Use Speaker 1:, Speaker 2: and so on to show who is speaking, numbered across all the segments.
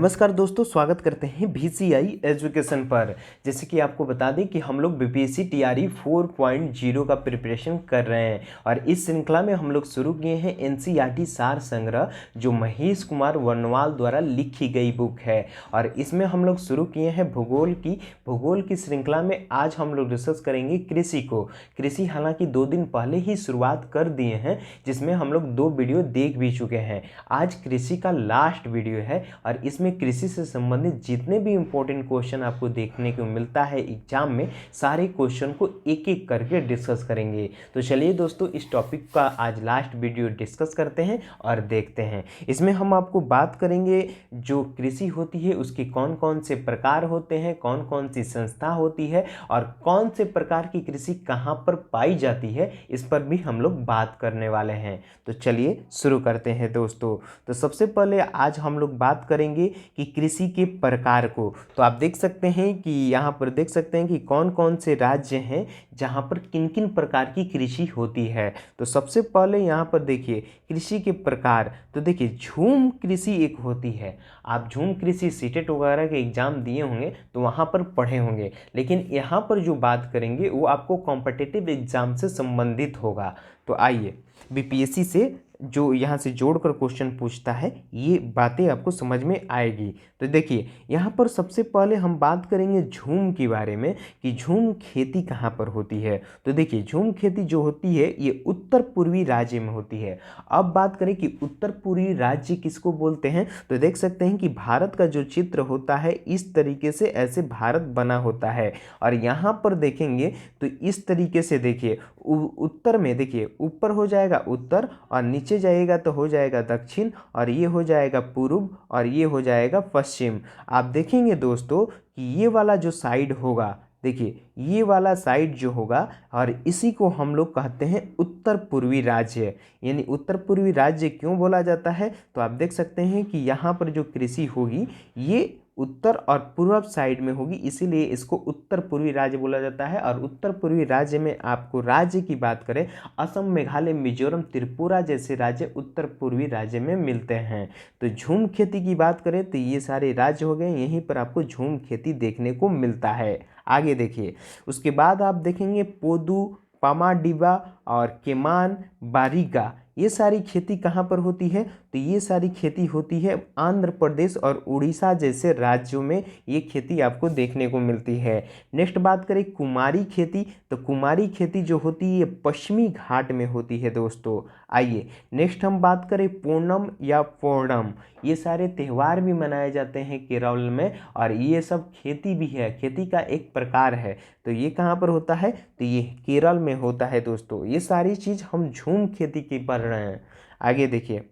Speaker 1: नमस्कार दोस्तों, स्वागत करते हैं बीसीआई एजुकेशन पर। जैसे कि आपको बता दें कि हम लोग बीपीएससी टीआरई 4.0 का प्रिपरेशन कर रहे हैं और इस श्रृंखला में हम लोग शुरू किए हैं एनसीईआरटी सार संग्रह, जो महेश कुमार वर्णवाल द्वारा लिखी गई बुक है। और इसमें हम लोग शुरू किए हैं भूगोल की श्रृंखला में आज हम लोग डिस्कस करेंगे कृषि। हालांकि 2 दिन पहले ही शुरुआत कर दिए हैं, जिसमें हम लोग 2 वीडियो देख भी चुके हैं। आज कृषि का लास्ट वीडियो है और इसमें कृषि से संबंधित जितने भी इंपॉर्टेंट क्वेश्चन आपको देखने को मिलता है एग्जाम में, सारे क्वेश्चन को एक एक करके डिस्कस करेंगे। तो चलिए दोस्तों, इस टॉपिक का आज लास्ट वीडियो डिस्कस करते हैं और देखते हैं। इसमें हम आपको बात करेंगे जो कृषि होती है उसके कौन कौन से प्रकार होते हैं, कौन कौन सी संस्था होती है और कौन से प्रकार की कृषि कहाँ पर पाई जाती है, इस पर भी हम लोग बात करने वाले हैं। तो चलिए शुरू करते हैं दोस्तों। तो सबसे पहले आज हम लोग बात करेंगे कि कृषि के प्रकार को। तो आप देख सकते हैं कि यहाँ पर देख सकते हैं कि कौन कौन से राज्य हैं जहाँ पर किन किन प्रकार की कृषि होती है। तो सबसे पहले यहाँ पर देखिए कृषि के प्रकार। तो देखिए झूम कृषि एक होती है। आप झूम कृषि सीटेट वगैरह के एग्जाम दिए होंगे तो वहाँ पर पढ़े होंगे, लेकिन यहाँ पर जो बात करेंगे वो आपको कॉम्पिटिटिव एग्जाम से संबंधित होगा। तो आइए बीपीएससी से जो यहाँ से जोड़कर क्वेश्चन पूछता है, ये बातें आपको समझ में आएगी। तो देखिए यहाँ पर सबसे पहले हम बात करेंगे झूम के बारे में कि झूम खेती कहाँ पर होती है। तो देखिए झूम खेती जो होती है ये उत्तर पूर्वी राज्य में होती है। अब बात करें कि उत्तर पूर्वी राज्य किसको बोलते हैं, तो देख सकते हैं कि भारत का जो चित्र होता है इस तरीके से ऐसे भारत बना होता है। और यहाँ पर देखेंगे तो इस तरीके से देखिए उत्तर में देखिए ऊपर हो जाएगा उत्तर और नीचे जाएगा तो हो जाएगा दक्षिण और ये हो जाएगा पूर्व और ये हो जाएगा पश्चिम। आप देखेंगे दोस्तों कि ये वाला जो साइड होगा, देखिए ये वाला साइड जो होगा और इसी को हम लोग कहते हैं उत्तर पूर्वी राज्य। यानी उत्तर पूर्वी राज्य क्यों बोला जाता है, तो आप देख सकते हैं कि यहाँ पर जो कृषि होगी ये उत्तर और पूर्व साइड में होगी, इसीलिए इसको उत्तर पूर्वी राज्य बोला जाता है। और उत्तर पूर्वी राज्य में आपको राज्य की बात करें, असम, मेघालय, मिजोरम, त्रिपुरा जैसे राज्य उत्तर पूर्वी राज्य में मिलते हैं। तो झूम खेती की बात करें तो ये सारे राज्य हो गए, यहीं पर आपको झूम खेती देखने को मिलता है। आगे देखिए उसके बाद आप देखेंगे पोदू, पामाडिबा और केमान, बारिगा, ये सारी खेती कहाँ पर होती है, तो ये सारी खेती होती है आंध्र प्रदेश और उड़ीसा जैसे राज्यों में ये खेती आपको देखने को मिलती है। नेक्स्ट बात करें कुमारी खेती, तो कुमारी खेती जो होती है ये पश्चिमी घाट में होती है दोस्तों। आइए नेक्स्ट हम बात करें पूनम या पूर्णम, ये सारे त्यौहार भी मनाए जाते हैं केरल में और ये सब खेती भी है, खेती का एक प्रकार है। तो ये कहाँ पर होता है, तो ये केरल में होता है दोस्तों। ये सारी चीज़ हम झूम खेती की पढ़ रहे हैं। आगे देखिए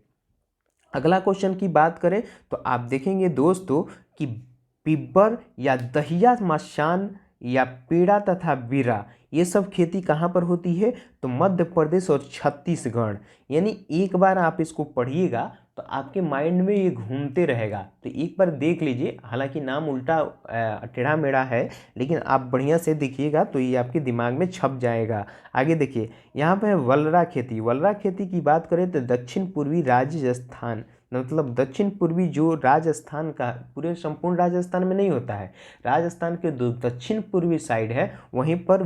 Speaker 1: अगला क्वेश्चन की बात करें तो आप देखेंगे दोस्तों कि पिब्बर या दहिया मशान या पेड़ा तथा बीरा, ये सब खेती कहाँ पर होती है, तो मध्य प्रदेश और छत्तीसगढ़। यानी एक बार आप इसको पढ़िएगा तो आपके माइंड में ये घूमते रहेगा। तो एक बार देख लीजिए, हालांकि नाम उल्टा टेढ़ा मेढ़ा है, लेकिन आप बढ़िया से देखिएगा तो ये आपके दिमाग में छप जाएगा। आगे देखिए यहाँ पे है वलरा खेती की बात करें तो दक्षिण पूर्वी राजस्थान, मतलब दक्षिण पूर्वी जो राजस्थान का, पूरे संपूर्ण राजस्थान में नहीं होता है, राजस्थान के जो दक्षिण पूर्वी साइड है वहीं पर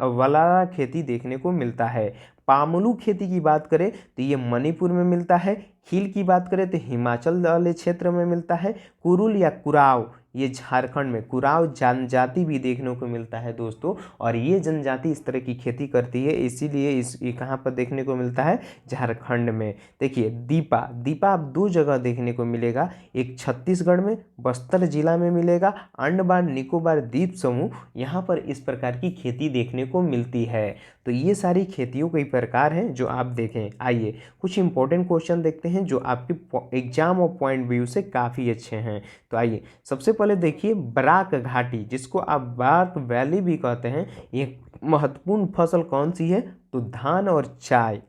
Speaker 1: वलरा खेती देखने को मिलता है। पामलू खेती की बात करें तो ये मणिपुर में मिलता है। खील की बात करें तो हिमाचल वाले क्षेत्र में मिलता है। कुरुल या कुराव, ये झारखंड में कुराव जनजाति भी देखने को मिलता है दोस्तों। और ये जनजाति इस तरह की खेती करती है, इसीलिए ये कहाँ पर देखने को मिलता है, झारखंड में। देखिए दीपा आप 2 जगह देखने को मिलेगा, एक छत्तीसगढ़ में बस्तर जिला में मिलेगा, अंडमान निकोबार द्वीप समूह, यहाँ पर इस प्रकार की खेती देखने को मिलती है। तो ये सारी खेतियों के प्रकार हैं जो आप देखें। आइए कुछ इंपॉर्टेंट क्वेश्चन देखते हैं जो आपके एग्जाम और पॉइंट व्यू से काफ़ी अच्छे हैं। तो आइए सबसे पहले देखिए बराक घाटी, जिसको आप बार्क वैली भी कहते हैं, ये महत्वपूर्ण फसल कौन सी है, तो धान और चाय।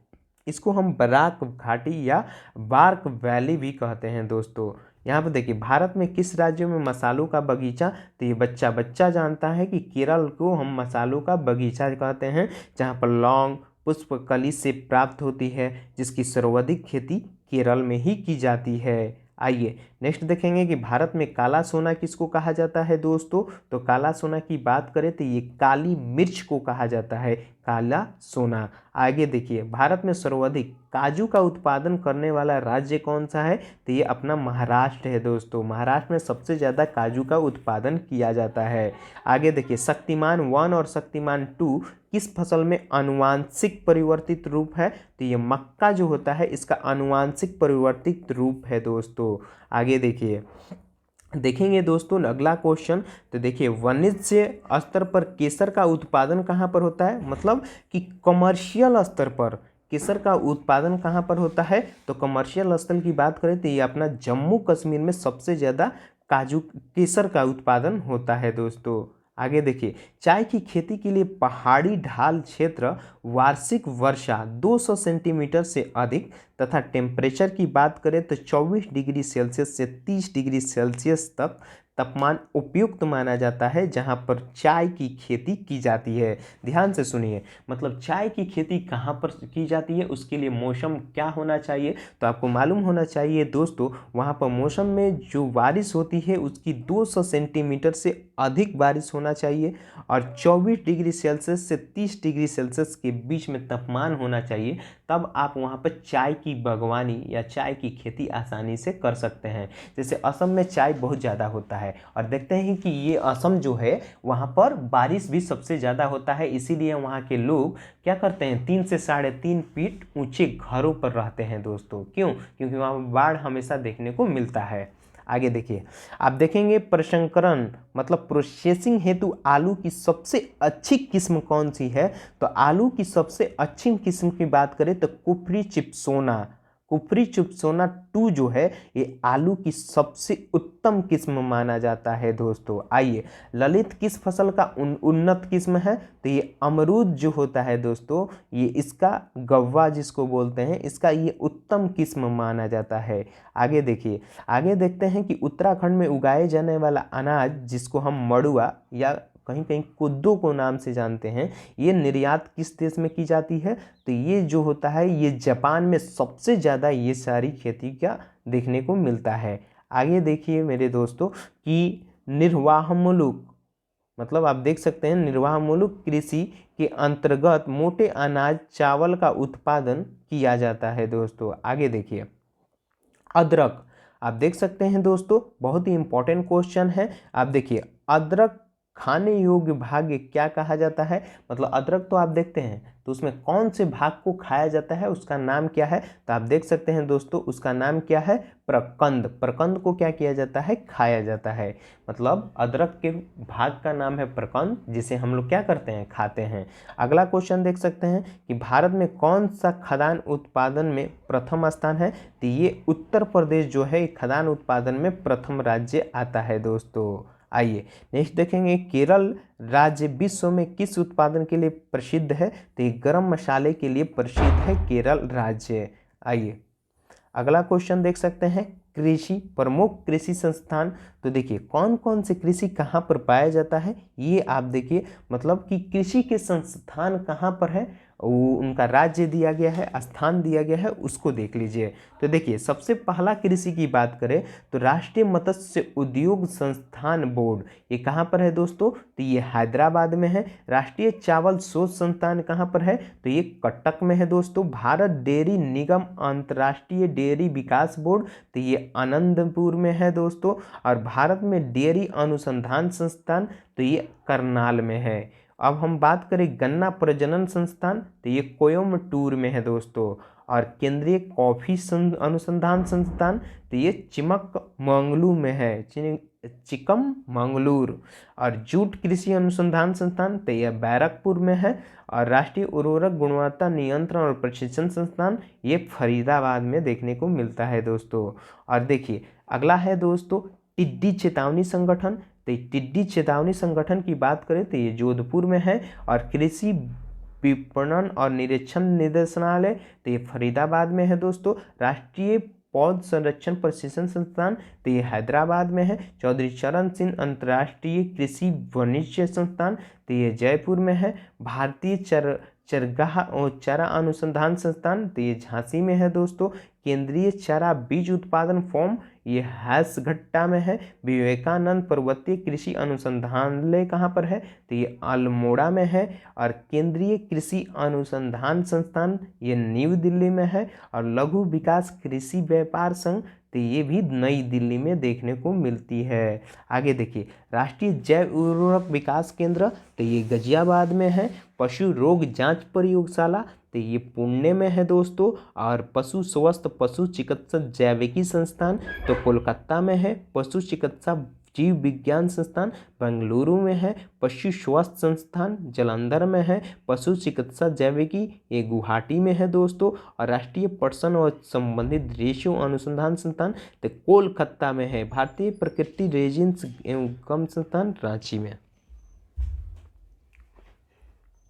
Speaker 1: इसको हम बराक घाटी या बार्क वैली भी कहते हैं दोस्तों। यहाँ पर देखिए भारत में किस राज्य में मसालों का बगीचा, तो ये बच्चा जानता है कि केरल को हम मसालों का बगीचा कहते हैं, जहाँ पर लौंग पुष्पकली से प्राप्त होती है, जिसकी सर्वाधिक खेती केरल में ही की जाती है। आइए नेक्स्ट देखेंगे कि भारत में काला सोना किसको कहा जाता है दोस्तों, तो काला सोना की बात करें तो ये काली मिर्च को कहा जाता है काला सोना। आगे देखिए, भारत में सर्वाधिक काजू का उत्पादन करने वाला राज्य कौन सा है, तो ये अपना महाराष्ट्र है दोस्तों। महाराष्ट्र में सबसे ज़्यादा काजू का उत्पादन किया जाता है। आगे देखिए, शक्तिमान 1 और शक्तिमान 2 किस फसल में आनुवांशिक परिवर्तित रूप है, तो ये मक्का जो होता है इसका आनुवांशिक परिवर्तित रूप है दोस्तों। आगे देखिए, देखेंगे दोस्तों अगला क्वेश्चन, तो देखिए वाणिज्य स्तर पर केसर का उत्पादन कहाँ पर होता है, मतलब कि कमर्शियल स्तर पर केसर का उत्पादन कहाँ पर होता है, तो कमर्शियल स्तर की बात करें तो ये अपना जम्मू कश्मीर में सबसे ज़्यादा केसर का उत्पादन होता है दोस्तों। आगे देखिए, चाय की खेती के लिए पहाड़ी ढाल क्षेत्र वार्षिक वर्षा 200 सेंटीमीटर से अधिक तथा टेम्परेचर की बात करें तो 24 डिग्री सेल्सियस से 30 डिग्री सेल्सियस तक तापमान उपयुक्त माना जाता है जहां पर चाय की खेती की जाती है। ध्यान से सुनिए, मतलब चाय की खेती कहां पर की जाती है, उसके लिए मौसम क्या होना चाहिए, तो आपको मालूम होना चाहिए दोस्तों वहां पर मौसम में जो बारिश होती है उसकी 200 सेंटीमीटर से अधिक बारिश होना चाहिए और 24 डिग्री सेल्सियस से 30 डिग्री सेल्सियस के बीच में तापमान होना चाहिए, तब आप वहाँ पर चाय की बागवानी या चाय की खेती आसानी से कर सकते हैं। जैसे असम में चाय बहुत ज़्यादा होता है और देखते हैं कि ये असम जो है वहाँ पर बारिश भी सबसे ज़्यादा होता है, इसीलिए वहाँ के लोग क्या करते हैं 3 से 3.5 फीट ऊंचे घरों पर रहते हैं दोस्तों। क्यों? क्योंकि वहाँ बाढ़ हमेशा देखने को मिलता है। आगे देखिए, आप देखेंगे प्रसंस्करण मतलब प्रोसेसिंग हेतु आलू की सबसे अच्छी किस्म कौन सी है, तो आलू की सबसे अच्छी किस्म की बात करें तो कुफरी चिप्सोना 2 जो है ये आलू की सबसे उत्तम किस्म माना जाता है दोस्तों। आइए, ललित किस फसल का उन्नत किस्म है, तो ये अमरूद जो होता है दोस्तों, ये इसका गव्वा जिसको बोलते हैं, इसका ये उत्तम किस्म माना जाता है। आगे देखिए, आगे देखते हैं कि उत्तराखंड में उगाए जाने वाला अनाज जिसको हम मड़ुआ या कहीं कहीं कुद्दू को नाम से जानते हैं, ये निर्यात किस देश में की जाती है, तो ये जो होता है ये जापान में सबसे ज़्यादा ये सारी खेती का देखने को मिलता है। आगे देखिए मेरे दोस्तों कि निर्वाहमुल्क मतलब आप देख सकते हैं निर्वाहमुल्क कृषि के अंतर्गत मोटे अनाज चावल का उत्पादन किया जाता है दोस्तों। आगे देखिए, अदरक आप देख सकते हैं दोस्तों, बहुत ही इंपॉर्टेंट क्वेश्चन है। आप देखिए, अदरक खाने योग्य भाग क्या कहा जाता है, मतलब अदरक तो आप देखते हैं तो उसमें कौन से भाग को खाया जाता है उसका नाम क्या है, तो आप देख सकते हैं दोस्तों उसका नाम क्या है, प्रकंद। प्रकंद को क्या किया जाता है, खाया जाता है। मतलब अदरक के भाग का नाम है प्रकंद, जिसे हम लोग क्या करते हैं, खाते हैं। अगला क्वेश्चन देख सकते हैं कि भारत में कौन सा खदान उत्पादन में प्रथम स्थान है, तो ये उत्तर प्रदेश जो है खदान उत्पादन में प्रथम राज्य आता है दोस्तों। आइए नेक्स्ट देखेंगे, केरल राज्य विश्व में किस उत्पादन के लिए प्रसिद्ध है, तो ये गरम मसाले के लिए प्रसिद्ध है केरल राज्य। आइए अगला क्वेश्चन देख सकते हैं, कृषि प्रमुख कृषि संस्थान, तो देखिए कौन कौन से कृषि कहाँ पर पाया जाता है, ये आप देखिए मतलब कि कृषि के संस्थान कहाँ पर है, वो उनका राज्य दिया गया है, स्थान दिया गया है, उसको देख लीजिए। तो देखिए सबसे पहला कृषि की बात करें तो राष्ट्रीय मत्स्य उद्योग संस्थान बोर्ड, ये कहाँ पर है दोस्तों, तो ये हैदराबाद में है। राष्ट्रीय चावल शोध संस्थान कहाँ पर है, तो ये कटक में है दोस्तों। भारत डेयरी निगम अंतर्राष्ट्रीय डेयरी विकास बोर्ड, तो ये आनंदपुर में है दोस्तों। और भारत में डेयरी अनुसंधान संस्थान, तो ये करनाल में है। अब हम बात करें गन्ना प्रजनन संस्थान, तो ये कोयम्बटूर में है दोस्तों। और केंद्रीय कॉफी अनुसंधान संस्थान, तो ये चिकमंगलूर में है, चिकमंगलूर। और जूट कृषि अनुसंधान संस्थान, तो यह बैरकपुर में है। और राष्ट्रीय उर्वरक गुणवत्ता नियंत्रण और प्रशिक्षण संस्थान, ये फरीदाबाद में देखने को मिलता है दोस्तों। और देखिए अगला है दोस्तों टिड्डी चेतावनी संगठन, तो टिड्डी चेतावनी संगठन की बात करें तो ये जोधपुर में है। और कृषि विपणन और निरीक्षण निदेशालय, तो ये फरीदाबाद में है दोस्तों। राष्ट्रीय पौध संरक्षण प्रशिक्षण संस्थान, तो ये हैदराबाद में है। चौधरी चरण सिंह अंतर्राष्ट्रीय कृषि वाणिज्य संस्थान, तो ये जयपुर में है। भारतीय चरगाह और चारा अनुसंधान संस्थान, तो ये झांसी में है दोस्तों। केंद्रीय चारा बीज उत्पादन फॉर्म ये हैसघट्टा में है। विवेकानंद पर्वतीय कृषि अनुसंधानालय कहाँ पर है, तो ये अल्मोड़ा में है। और केंद्रीय कृषि अनुसंधान संस्थान ये न्यू दिल्ली में है। और लघु विकास कृषि व्यापार संघ तो ये भी नई दिल्ली में देखने को मिलती है। आगे देखिए, राष्ट्रीय जैव उर्वरक विकास केंद्र तो ये गाजियाबाद में है। पशु रोग जांच प्रयोगशाला तो ये पुणे में है दोस्तों। और पशु स्वास्थ्य पशु चिकित्सा जैविकी संस्थान तो कोलकाता में है। पशु चिकित्सा जीव विज्ञान संस्थान बेंगलुरु में है। पशु स्वास्थ्य संस्थान जालंधर में है। पशु चिकित्सा जैविकी ये गुवाहाटी में है दोस्तों। और राष्ट्रीय पशुधन और संबंधित रेशों अनुसंधान संस्थान तो कोलकाता में है। भारतीय प्रकृति रेजिन्स एवं कम संस्थान रांची में।